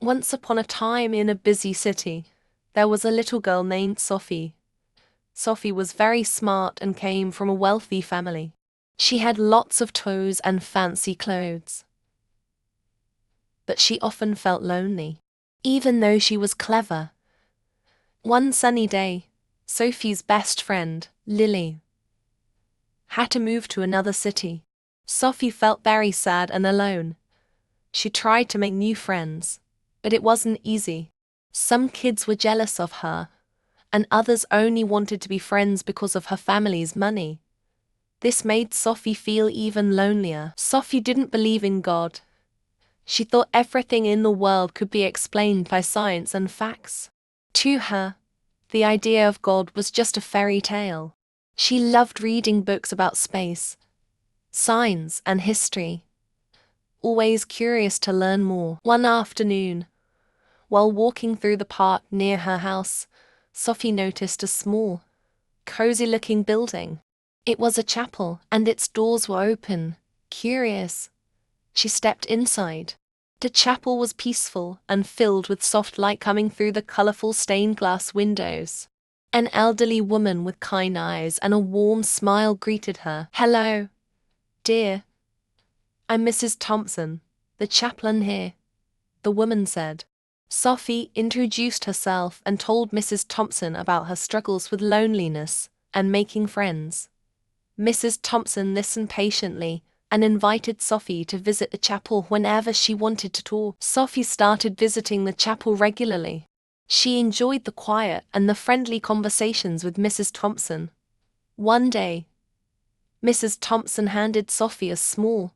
Once upon a time in a busy city, there was a little girl named Sophie. Sophie was very smart and came from a wealthy family. She had lots of toys and fancy clothes. But she often felt lonely, even though she was clever. One sunny day, Sophie's best friend, Lily, had to move to another city. Sophie felt very sad and alone. She tried to make new friends, but it wasn't easy. Some kids were jealous of her, and others only wanted to be friends because of her family's money. This made Sophie feel even lonelier. Sophie didn't believe in God. She thought everything in the world could be explained by science and facts. To her, the idea of God was just a fairy tale. She loved reading books about space, science, and history, always curious to learn more. One afternoon, while walking through the park near her house, Sophie noticed a small, cozy-looking building. It was a chapel, and its doors were open. Curious, she stepped inside. The chapel was peaceful and filled with soft light coming through the colorful stained glass windows. An elderly woman with kind eyes and a warm smile greeted her. "Hello, dear. I'm Mrs. Thompson, the chaplain here," the woman said. Sophie introduced herself and told Mrs. Thompson about her struggles with loneliness and making friends. Mrs. Thompson listened patiently and invited Sophie to visit the chapel whenever she wanted to talk. Sophie started visiting the chapel regularly. She enjoyed the quiet and the friendly conversations with Mrs. Thompson. One day, Mrs. Thompson handed Sophie a small,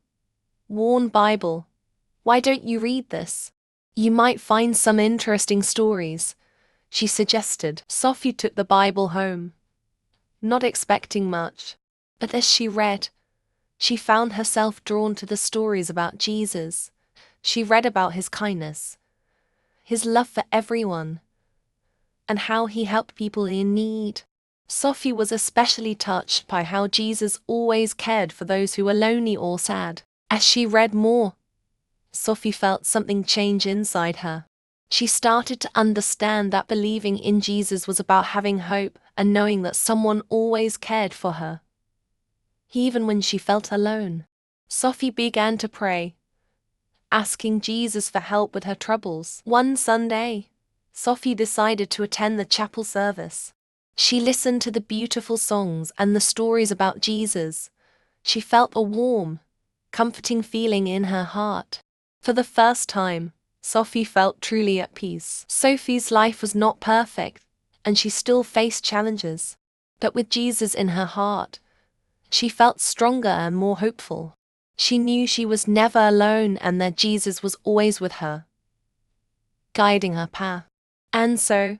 worn Bible. "Why don't you read this? You might find some interesting stories," she suggested. Sophie took the Bible home, not expecting much. But as she read, she found herself drawn to the stories about Jesus. She read about his kindness, his love for everyone, and how he helped people in need. Sophie was especially touched by how Jesus always cared for those who were lonely or sad. As she read more, Sophie felt something change inside her. She started to understand that believing in Jesus was about having hope and knowing that someone always cared for her, even when she felt alone. Sophie began to pray, asking Jesus for help with her troubles. One Sunday, Sophie decided to attend the chapel service. She listened to the beautiful songs and the stories about Jesus. She felt a warm, comforting feeling in her heart. For the first time, Sophie felt truly at peace. Sophie's life was not perfect, and she still faced challenges. But with Jesus in her heart, she felt stronger and more hopeful. She knew she was never alone and that Jesus was always with her, guiding her path. And so,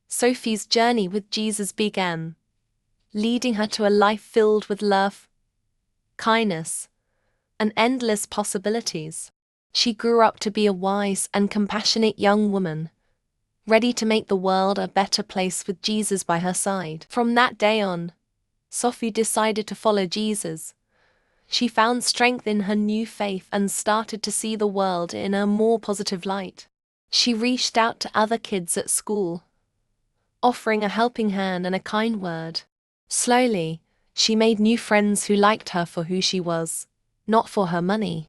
Sophie's journey with Jesus began, leading her to a life filled with love, kindness, and endless possibilities. She grew up to be a wise and compassionate young woman, ready to make the world a better place with Jesus by her side. From that day on, Sophie decided to follow Jesus. She found strength in her new faith and started to see the world in a more positive light. She reached out to other kids at school, offering a helping hand and a kind word. Slowly, she made new friends who liked her for who she was, not for her money.